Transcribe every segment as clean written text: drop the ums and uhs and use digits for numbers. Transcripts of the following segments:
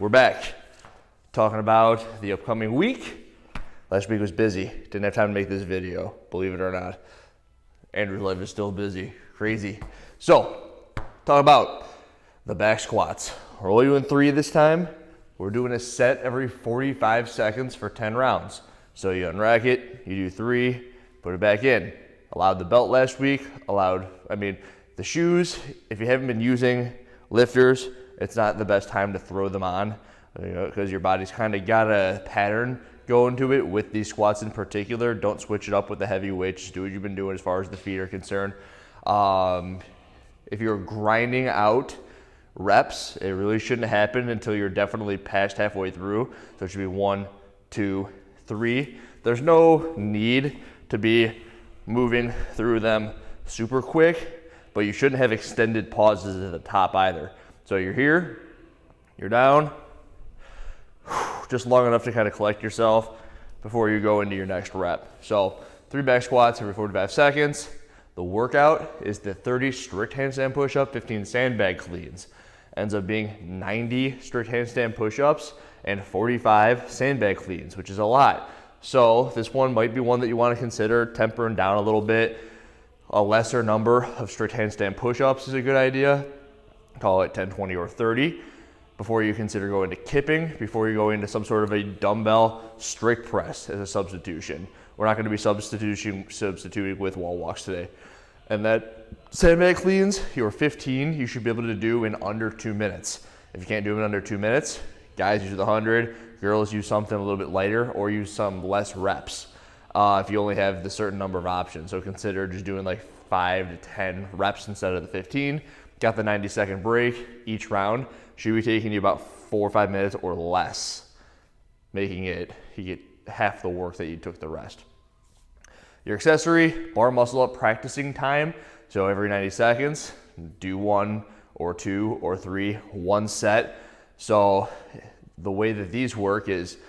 We're back talking about the upcoming week. Last week was busy. Didn't have time to make this video, believe it or not. Andrew's life is still busy. Crazy. So, talk about the back squats. We're only doing 3 this time. We're doing a set every 45 seconds for 10 rounds. So you unrack it, you do 3, put it back in. Allowed the belt last week, the shoes, if you haven't been using lifters, it's not the best time to throw them on, because your body's kind of got a pattern going to it with these squats in particular. Don't switch it up with the heavy weights. Just do what you've been doing as far as the feet are concerned. If you're grinding out reps, it really shouldn't happen until you're definitely past halfway through. So it should be 1, 2, 3. There's no need to be moving through them super quick, but you shouldn't have extended pauses at the top either. So you're here, you're down, just long enough to kind of collect yourself before you go into your next rep. So 3 back squats every 45 seconds. The workout is the 30 strict handstand push-up, 15 sandbag cleans. Ends up being 90 strict handstand push-ups and 45 sandbag cleans, which is a lot. So this one might be one that you want to consider tempering down a little bit. A lesser number of strict handstand push-ups is a good idea. Call it 10, 20, or 30 before you consider going to kipping, before you go into some sort of a dumbbell strict press as a substitution. We're not going to be substituting with wall walks today. And that sandbag cleans, your 15, you should be able to do in under 2 minutes. If you can't do it in under 2 minutes, guys use the 100, girls use something a little bit lighter or use some less reps if you only have the certain number of options. So consider just doing like 5 to 10 reps instead of the 15. Got the 90-second break. Each round should be taking you about 4 or 5 minutes or less, making it, you get half the work that you took the rest. Your accessory, bar muscle up practicing time. So every 90 seconds, do 1 or 2 or 3, 1 set. So the way that these work is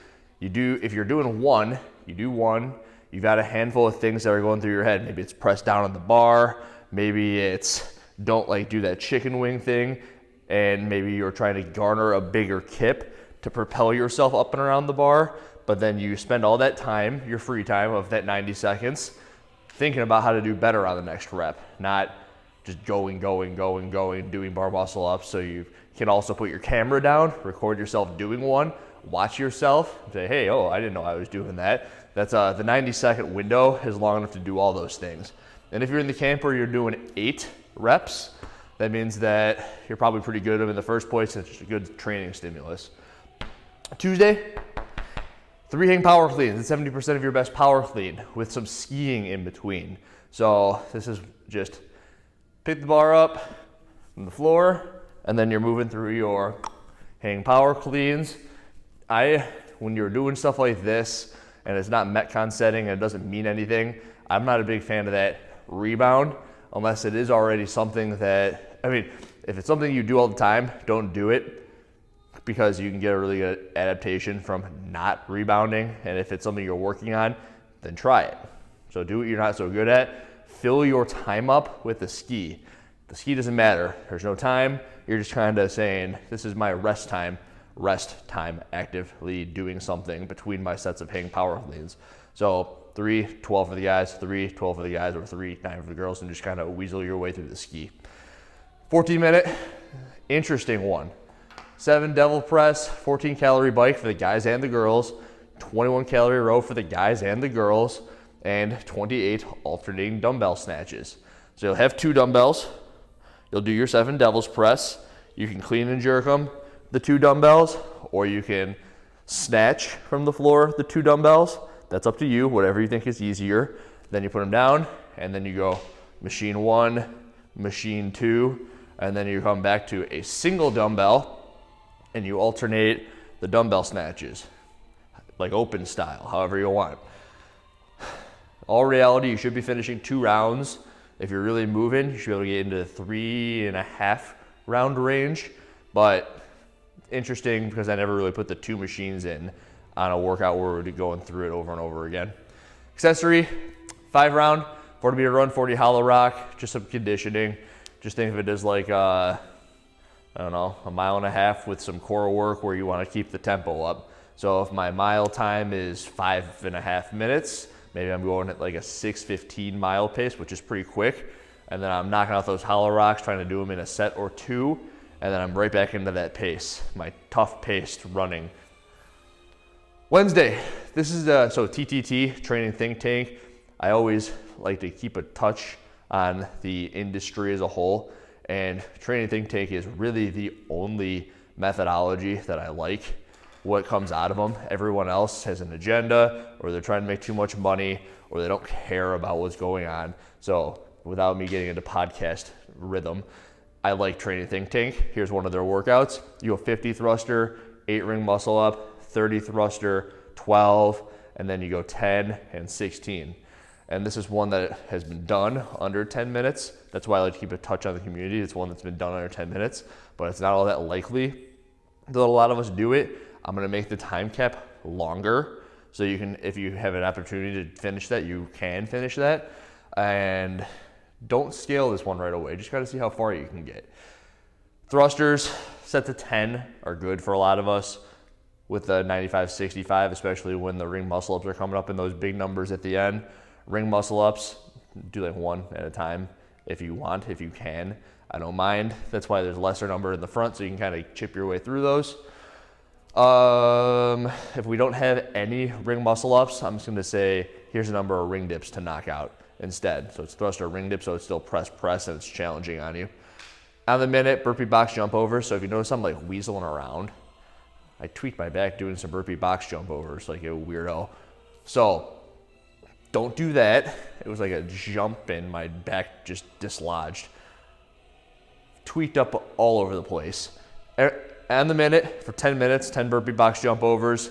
if you're doing 1, you do 1, you've got a handful of things that are going through your head. Maybe it's press down on the bar, maybe it's don't do that chicken wing thing, and maybe you're trying to garner a bigger kip to propel yourself up and around the bar, but then you spend all that time, your free time of that 90 seconds, thinking about how to do better on the next rep, not just going, doing bar muscle ups. So you can also put your camera down, record yourself doing one, watch yourself, say, hey, I didn't know I was doing that. That's the 90-second window is long enough to do all those things. And if you're in the camp where you're doing 8 reps, that means that you're probably pretty good at them in the first place, and it's just a good training stimulus. Tuesday, 3 hang power cleans. It's 70% of your best power clean with some skiing in between. So this is just pick the bar up from the floor, and then you're moving through your hang power cleans. When you're doing stuff like this, and it's not Metcon setting and it doesn't mean anything, I'm not a big fan of that rebound unless it is already something that, if it's something you do all the time, don't do it, because you can get a really good adaptation from not rebounding. And if it's something you're working on, then try it. So do what you're not so good at. Fill your time up with the ski. The ski doesn't matter. There's no time. You're just kind of saying, this is my rest time actively doing something between my sets of hang power cleans. So 3, 12 for the guys, 3, 12 for the guys, or 3, 9 for the girls, and just kind of weasel your way through the ski. 14-minute, interesting one. 7 devil press, 14 calorie bike for the guys and the girls, 21 calorie row for the guys and the girls, and 28 alternating dumbbell snatches. So you'll have 2 dumbbells. You'll do your 7 devil's press. You can clean and jerk them, the 2 dumbbells, or you can snatch from the floor the 2 dumbbells. That's up to you, whatever you think is easier. Then you put them down, and then you go machine 1, machine 2, and then you come back to a single dumbbell, and you alternate the dumbbell snatches, like open style, however you want. All reality, you should be finishing 2 rounds. If you're really moving, you should be able to get into the 3.5 round range, but interesting because I never really put the 2 machines in on a workout where we're going through it over and over again. Accessory, 5 round, 40 meter run, 40 hollow rock, just some conditioning. Just think of it as like I don't know, 1.5 miles with some core work where you want to keep the tempo up. So if my mile time is 5.5 minutes, maybe I'm going at like a 6:15 mile pace, which is pretty quick. And then I'm knocking out those hollow rocks, trying to do them in a set or two. And then I'm right back into that pace, my tough paced running. Wednesday, this is so TTT, Training Think Tank. I always like to keep a touch on the industry as a whole. And Training Think Tank is really the only methodology that I like. What comes out of them. Everyone else has an agenda, or they're trying to make too much money, or they don't care about what's going on. So without me getting into podcast rhythm, I like Training Think Tank. Here's one of their workouts. You go 50 thruster, 8 ring muscle up, 30 thruster, 12, and then you go 10 and 16. And this is one that has been done under 10 minutes. That's why I like to keep a touch on the community. It's one that's been done under 10 minutes, but it's not all that likely. Though a lot of us do it, I'm gonna make the time cap longer. So you can, if you have an opportunity to finish that, you can finish that. And don't scale this one right away. Just gotta see how far you can get. Thrusters, set to 10 are good for a lot of us with the 95-65, especially when the ring muscle ups are coming up in those big numbers at the end. Ring muscle ups, do like one at a time if you want, if you can. I don't mind. That's why there's a lesser number in the front, so you can kind of chip your way through those. If we don't have any ring muscle ups, I'm just gonna say, here's a number of ring dips to knock out instead. So it's thruster ring dip, so it's still press, and it's challenging on you. On the minute, burpee box jump over. So if you notice I'm like weaseling around, I tweaked my back doing some burpee box jump overs like a weirdo. So don't do that. It was like a jump and my back just dislodged. Tweaked up all over the place. On the minute for 10 minutes, 10 burpee box jump overs.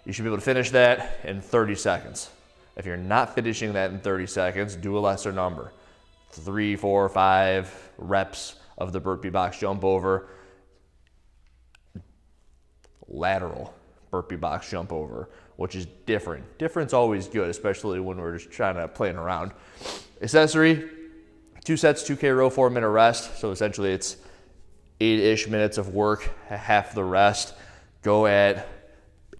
You should be able to finish that in 30 seconds. If you're not finishing that in 30 seconds, do a lesser number. 3, 4, 5 reps of the burpee box jump over. Lateral burpee box jump over, which is different. Different's always good, especially when we're just trying to play around. Accessory, 2 sets, 2K row, 4-minute rest. So essentially it's 8-ish minutes of work, half the rest. Go at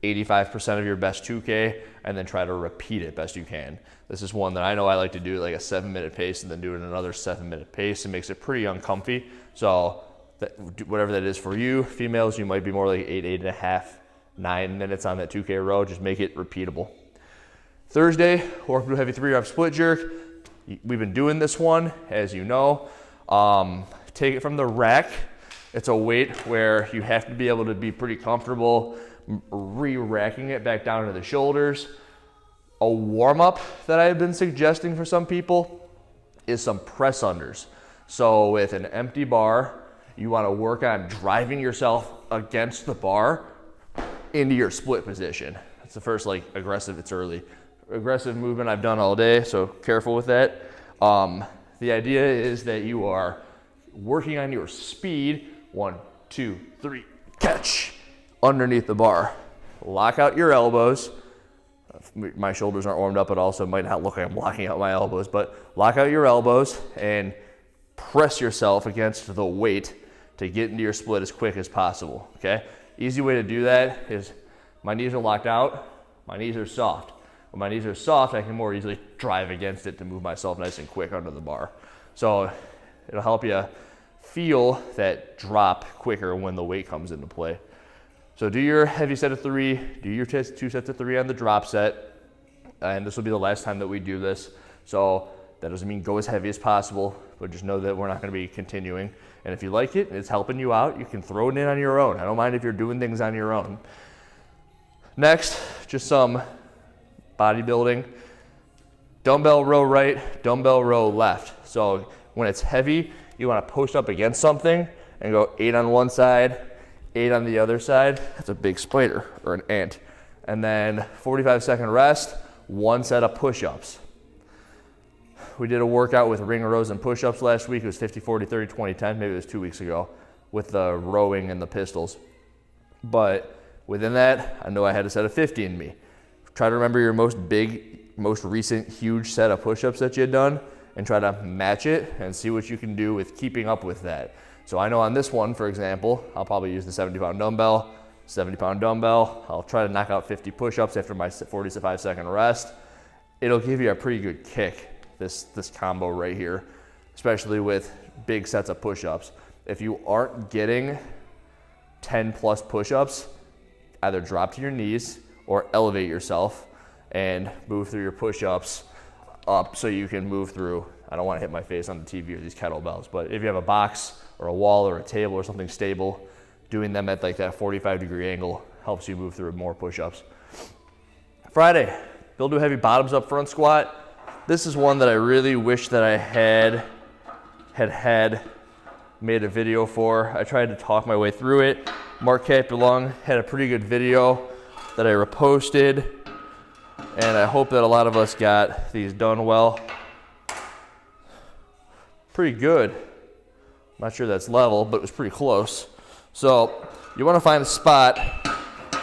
85% of your best 2K and then try to repeat it best you can. This is one that I know I like to do like a 7-minute pace and then do it another 7-minute pace. It makes it pretty uncomfy. So whatever that is for you, females, you might be more like 8.5, 9 minutes on that 2K row. Just make it repeatable. Thursday, work through heavy 3-rep split jerk. We've been doing this one, as you know. Take it from the rack. It's a weight where you have to be able to be pretty comfortable re-racking it back down to the shoulders. A warm-up that I've been suggesting for some people is some press unders. So with an empty bar, you want to work on driving yourself against the bar into your split position. That's the first like aggressive, it's early. Aggressive movement I've done all day, so careful with that. The idea is that you are working on your speed. 1, 2, 3, catch underneath the bar. Lock out your elbows. My shoulders aren't warmed up at all, so it might not look like I'm locking out my elbows, but lock out your elbows and press yourself against the weight to get into your split as quick as possible, okay? Easy way to do that is my knees are locked out, my knees are soft. When my knees are soft, I can more easily drive against it to move myself nice and quick under the bar. So it'll help you feel that drop quicker when the weight comes into play. So do your heavy set of 3, do your 2 sets of 3 on the drop set, and this will be the last time that we do this. So that doesn't mean go as heavy as possible, but just know that we're not gonna be continuing. And if you like it and it's helping you out, you can throw it in on your own. I don't mind if you're doing things on your own. Next, just some bodybuilding. Dumbbell row right, dumbbell row left. So when it's heavy, you want to post up against something and go 8 on one side, 8 on the other side. That's a big spider or an ant. And then 45-second rest, 1 set of push-ups. We did a workout with ring rows and push-ups last week. It was 50, 40, 30, 20, 10. Maybe it was 2 weeks ago with the rowing and the pistols. But within that, I know I had a set of 50 in me. Try to remember your most recent huge set of push-ups that you had done and try to match it and see what you can do with keeping up with that. So I know on this one, for example, I'll probably use the 70-pound dumbbell, 70-pound dumbbell. I'll try to knock out 50 push-ups after my 45-second rest. It'll give you a pretty good kick, this combo right here, especially with big sets of push-ups. If you aren't getting 10 plus push-ups, either drop to your knees or elevate yourself and move through your push-ups up so you can move through. I don't want to hit my face on the TV or these kettlebells, but if you have a box or a wall or a table or something stable, doing them at like that 45-degree angle helps you move through more push-ups. Friday, build to a heavy bottoms up front squat. This is one that I really wish that I had made a video for. I tried to talk my way through it. Mark Capelong had a pretty good video that I reposted, and I hope that a lot of us got these done well. Pretty good. Not sure that's level, but it was pretty close. So you want to find a spot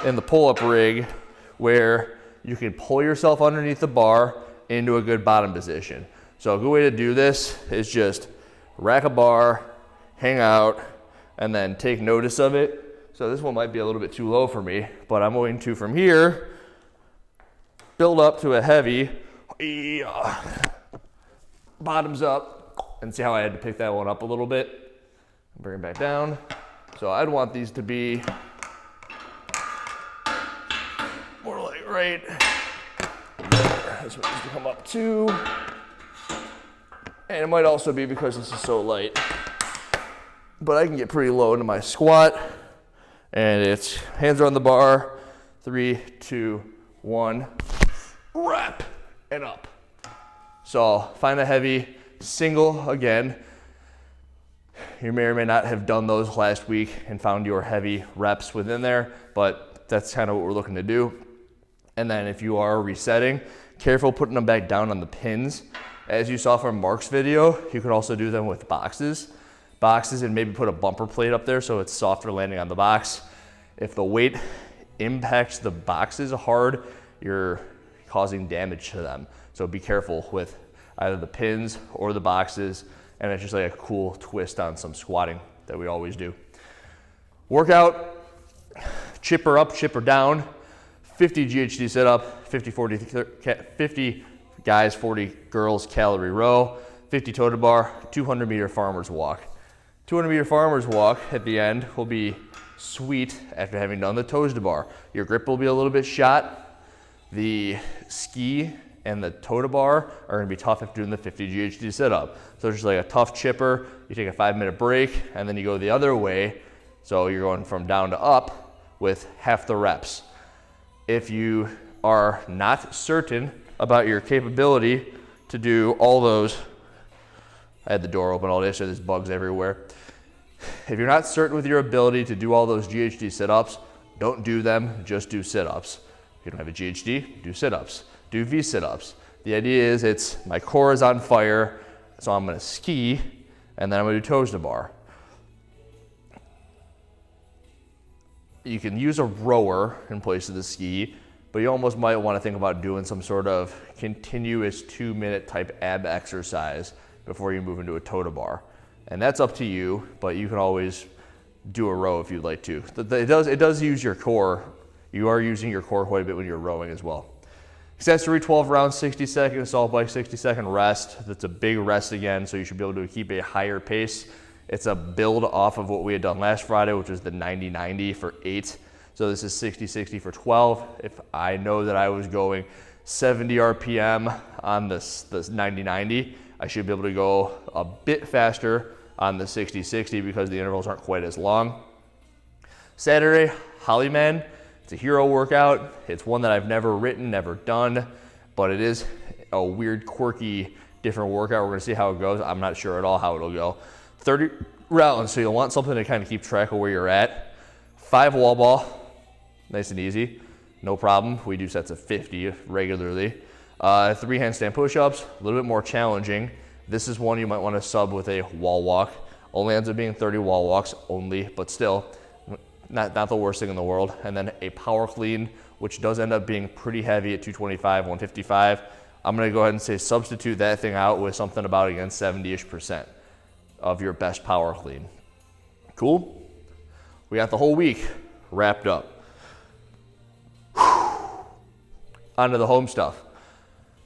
in the pull-up rig where you can pull yourself underneath the bar into a good bottom position. So a good way to do this is just rack a bar, hang out, and then take notice of it. So this one might be a little bit too low for me, but I'm going to, from here, build up to a heavy bottoms up, and see how I had to pick that one up a little bit. Bring it back down. So I'd want these to be more like right there. That's what these to come up to. And it might also be because this is so light, but I can get pretty low into my squat, and it's hands are on the bar, 3, 2, 1, rep, and up. So find a heavy single again. You may or may not have done those last week and found your heavy reps within there, but that's kind of what we're looking to do. And then if you are resetting, careful putting them back down on the pins. As you saw from Mark's video, you could also do them with boxes and maybe put a bumper plate up there so it's softer landing on the box. If the weight impacts the boxes hard, you're causing damage to them. So be careful with either the pins or the boxes, and it's just like a cool twist on some squatting that we always do. Workout, chipper up, chipper down, 50 GHD sit up, 50 guys, 40 girls calorie row, 50 toe to bar, 200 meter farmer's walk. 200 meter farmer's walk at the end will be sweet after having done the toes to bar. Your grip will be a little bit shot. The ski and the toe to bar are gonna be tough after doing the 50 GHD sit up. So it's just like a tough chipper. You take a 5-minute break and then you go the other way. So you're going from down to up with half the reps. If you are not certain about your capability to do all those, I had the door open all day, so there's bugs everywhere. If you're not certain with your ability to do all those GHD sit-ups, don't do them, just do sit-ups. If you don't have a GHD, do sit-ups, do V sit-ups. The idea is my core is on fire, so I'm gonna ski, and then I'm gonna do toes to bar. You can use a rower in place of the ski, but you almost might want to think about doing some sort of continuous 2-minute type ab exercise before you move into a toe to bar. And that's up to you, but you can always do a row if you'd like to. It does use your core. You are using your core quite a bit when you're rowing as well. Accessory 12 rounds, 60 second assault bike, 60-second rest. That's a big rest again, so you should be able to keep a higher pace. It's a build off of what we had done last Friday, which was the 90-90 for 8. So this is 60-60 for 12. If I know that I was going 70 RPM on this 90-90, I should be able to go a bit faster on the 60-60 because the intervals aren't quite as long. Saturday, Hollyman. It's a hero workout. It's one that I've never written, never done, but it is a weird, quirky, different workout. We're gonna see how it goes. I'm not sure at all how it'll go. 30 rounds, so you'll want something to kind of keep track of where you're at. 5 wall ball, nice and easy, no problem. We do sets of 50 regularly. 3 handstand push-ups, a little bit more challenging. This is one you might want to sub with a wall walk. Only ends up being 30 wall walks only, but still, not the worst thing in the world. And then a power clean, which does end up being pretty heavy at 225, 155. I'm gonna go ahead and say substitute that thing out with something about again 70-ish% of your best power clean. Cool? We got the whole week wrapped up. Onto the home stuff.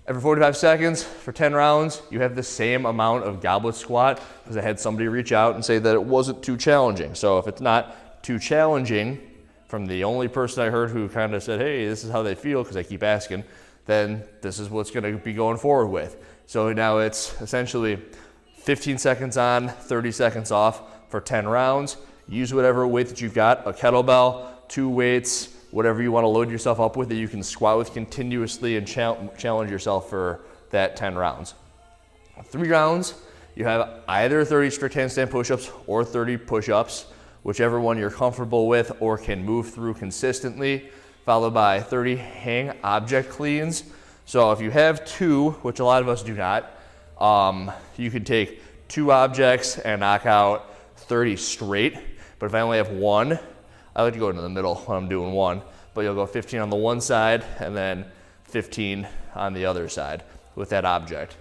Every 45 seconds for 10 rounds, you have the same amount of goblet squat, because I had somebody reach out and say that it wasn't too challenging. So if it's not too challenging, from the only person I heard who kind of said, hey, this is how they feel, because I keep asking, then this is what's gonna be going forward with. So now it's essentially 15 seconds on, 30 seconds off for 10 rounds. Use whatever weight that you've got, a kettlebell, 2 weights, whatever you want to load yourself up with that you can squat with continuously and challenge yourself for that 10 rounds. 3 rounds, you have either 30 strict handstand push-ups or 30 push-ups, whichever one you're comfortable with or can move through consistently, followed by 30 hang object cleans. So if you have 2, which a lot of us do not, you can take 2 objects and knock out 30 straight. But if I only have 1, I like to go into the middle when I'm doing 1, but you'll go 15 on the one side and then 15 on the other side with that object.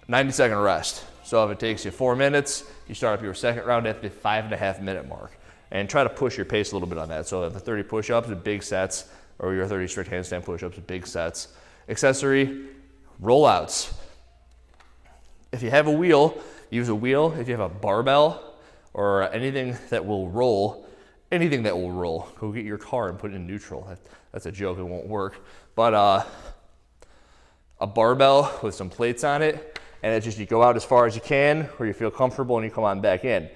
90-second rest. So if it takes you 4 minutes, you start up your second round at the 5.5 minute mark, and try to push your pace a little bit on that. So the 30 push-ups with big sets, or your 30 strict handstand push-ups with big sets. Accessory, rollouts. If you have a wheel, use a wheel. If you have a barbell or anything that will roll, go get your car and put it in neutral. That's a joke, it won't work. But a barbell with some plates on it, and it's just you go out as far as you can where you feel comfortable and you come on back in.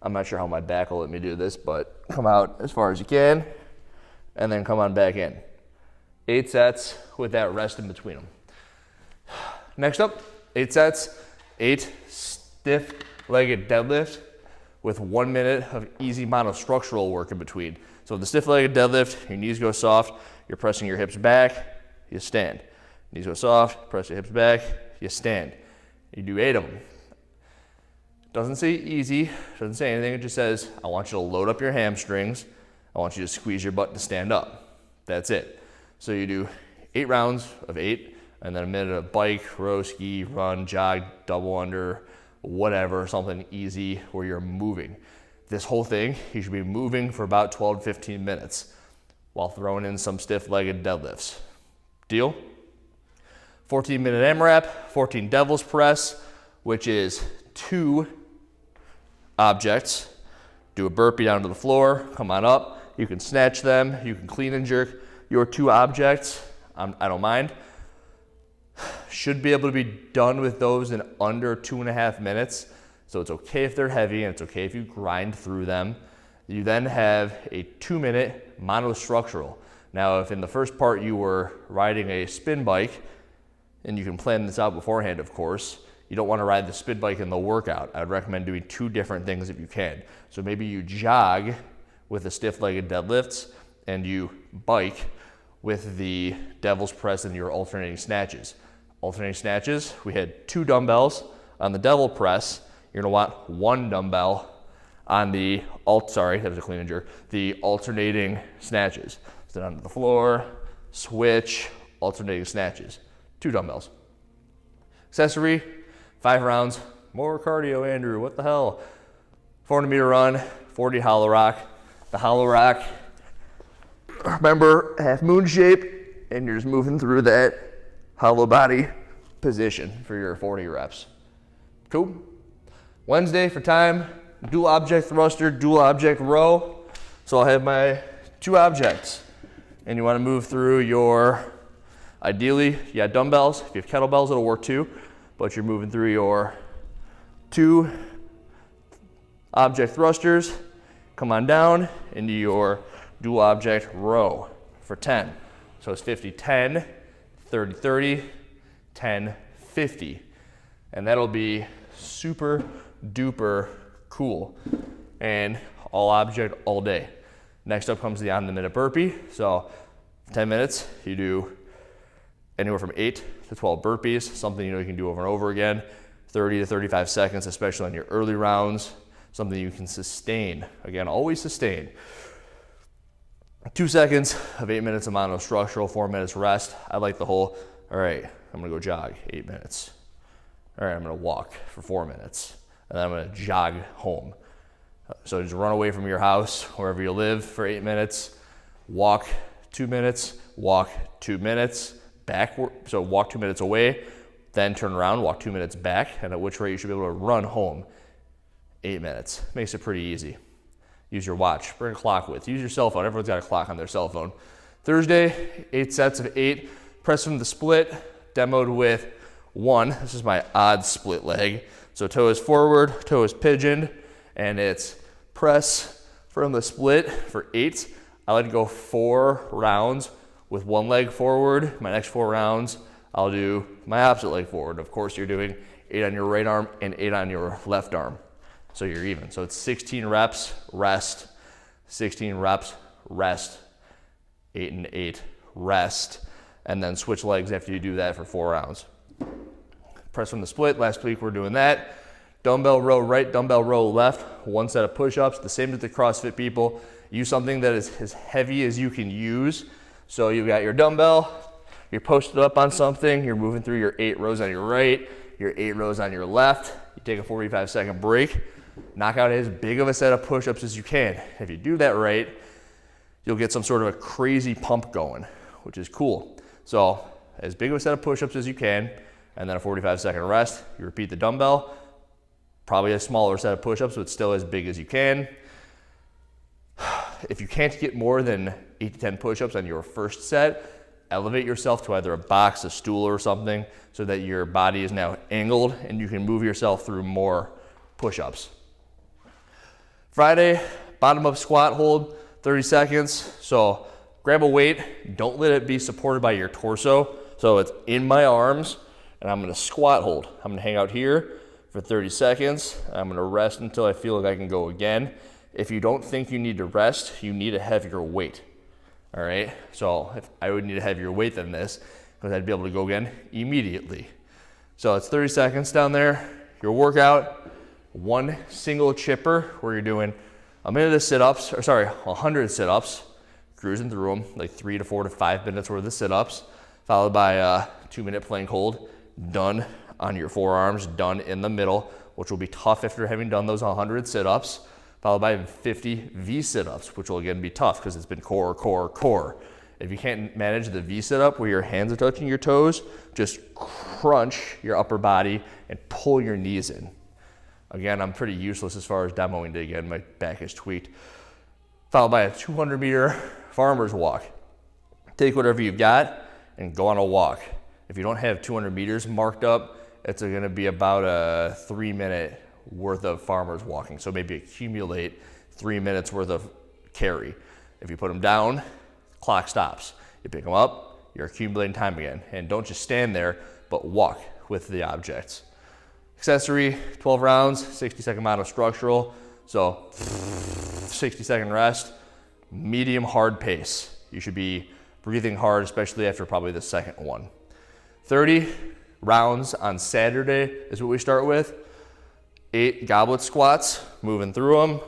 I'm not sure how my back will let me do this, but come out as far as you can and then come on back in. 8 sets with that rest in between them. Next up, 8 sets, 8 stiff-legged deadlifts with 1 minute of easy monostructural work in between. So the stiff-legged deadlift, your knees go soft, you're pressing your hips back, you stand. Knees go soft, press your hips back, you stand. You do 8 of them. Doesn't say easy, doesn't say anything, it just says, I want you to load up your hamstrings, I want you to squeeze your butt to stand up. That's it. So you do 8 rounds of 8, and then a minute of bike, row, ski, run, jog, double under, whatever, something easy where you're moving. This whole thing, you should be moving for about 12 to 15 minutes while throwing in some stiff-legged deadlifts. Deal? 14-minute AMRAP, 14 devil's press, which is 2 objects. Do a burpee down to the floor, come on up. You can snatch them, you can clean and jerk your 2 objects. I don't mind. Should be able to be done with those in under 2.5 minutes. So it's okay if they're heavy and it's okay if you grind through them. You then have a 2-minute monostructural. Now, if in the first part you were riding a spin bike, and you can plan this out beforehand, of course, you don't want to ride the spin bike in the workout. I would recommend doing 2 different things if you can. So maybe you jog with the stiff-legged deadlifts and you bike with the devil's press and your alternating snatches. Alternating snatches, we had 2 dumbbells on the devil press. You're gonna want 1 dumbbell on the that was a clean and jerk, the alternating snatches. Sit onto the floor, switch, alternating snatches. 2 dumbbells. Accessory, 5 rounds, more cardio, Andrew, what the hell? 400-meter run, 40 hollow rock. The hollow rock, remember, half moon shape, and you're just moving through that hollow body position for your 40 reps. Cool? Wednesday for time, dual object thruster, dual object row. So I'll have my 2 objects, and you want to move through your, ideally, you got dumbbells. If you have kettlebells, it'll work too, but you're moving through your 2 object thrusters. Come on down into your dual object row for 10. So it's 50, 10, 30, 30, 10, 50. And that'll be super duper cool and all object all day. Next up comes the on the minute burpee. So 10 minutes, you do anywhere from 8 to 12 burpees, something you can do over and over again. 30 to 35 seconds, especially on your early rounds, something you can sustain. Again, always sustain. 2 seconds of 8 minutes of monostructural, 4 minutes rest. I like the whole, all right, I'm gonna go jog 8 minutes. All right, I'm gonna walk for 4 minutes, and then I'm gonna jog home. So just run away from your house, wherever you live, for 8 minutes, walk 2 minutes, walk 2 minutes, backward. So walk 2 minutes away, then turn around, walk 2 minutes back, and at which rate you should be able to run home 8 minutes. Makes it pretty easy. Use your watch, bring a clock with, use your cell phone. Everyone's got a clock on their cell phone. Thursday, 8 sets of 8, press from the split, demoed with 1. This is my odd split leg. So toe is forward, toe is pigeoned, and it's press from the split for 8. I like to go 4 rounds with 1 leg forward. My next 4 rounds, I'll do my opposite leg forward. Of course, you're doing 8 on your right arm and 8 on your left arm. So you're even. So it's 16 reps, rest, 16 reps, rest, 8 and 8, rest, and then switch legs after you do that for 4 rounds. Press from the split. Last week we're doing that. Dumbbell row right, dumbbell row left, 1 set of push-ups, the same as the CrossFit people. Use something that is as heavy as you can use. So you've got your dumbbell, you're posted up on something, you're moving through your 8 rows on your right, your 8 rows on your left. You take a 45-second break, knock out as big of a set of push-ups as you can. If you do that right, you'll get some sort of a crazy pump going, which is cool. So as big of a set of push-ups as you can, and then a 45-second rest. You repeat the dumbbell, probably a smaller set of push-ups, but still as big as you can. If you can't get more than 8 to 10 push-ups on your first set, elevate yourself to either a box, a stool, or something so that your body is now angled and you can move yourself through more push-ups. Friday, bottom up squat hold, 30 seconds. So grab a weight, don't let it be supported by your torso. So it's in my arms, and I'm gonna squat hold. I'm gonna hang out here for 30 seconds. I'm gonna rest until I feel like I can go again. If you don't think you need to rest, you need a heavier weight, all right? So if I would need a heavier weight than this, because I'd be able to go again immediately. So it's 30 seconds down there. Your workout, 1 single chipper where you're doing a minute of sit-ups, or sorry, 100 sit-ups, cruising through them, like 3 to 4 to 5 minutes worth of sit-ups, followed by a 2-minute plank hold, done on your forearms, done in the middle, which will be tough after having done those 100 sit-ups, followed by 50 V sit-ups, which will again be tough because it's been core, core, core. If you can't manage the V sit-up where your hands are touching your toes, just crunch your upper body and pull your knees in. Again, I'm pretty useless as far as demoing it again. My back is tweaked. Followed by a 200-meter farmer's walk. Take whatever you've got and go on a walk. If you don't have 200 meters marked up, it's gonna be about a 3-minute worth of farmer's walking. So maybe accumulate 3 minutes worth of carry. If you put them down, clock stops. You pick them up, you're accumulating time again. And don't just stand there, but walk with the objects. Accessory, 12 rounds, 60-second monostructural. So 60-second rest, medium hard pace. You should be breathing hard, especially after probably the second one. 30 rounds on Saturday is what we start with. 8 goblet squats, moving through them,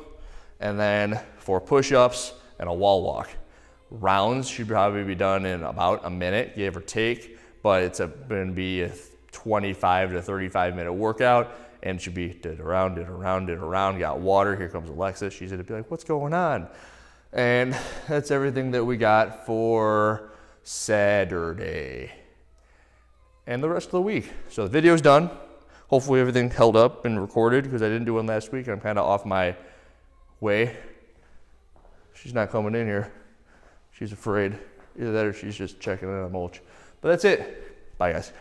and then 4 push-ups and a wall walk. Rounds should probably be done in about a minute, give or take, but it's going to be a 25 to 35-minute workout, and it should be did around, did around, did around. Got water. Here comes Alexa. She's going to be like, what's going on? And that's everything that we got for Saturday and the rest of the week. So the video's done. Hopefully everything held up and recorded because I didn't do one last week. I'm kind of off my way. She's not coming in here. She's afraid. Either that or she's just checking in on mulch. But that's it. Bye, guys.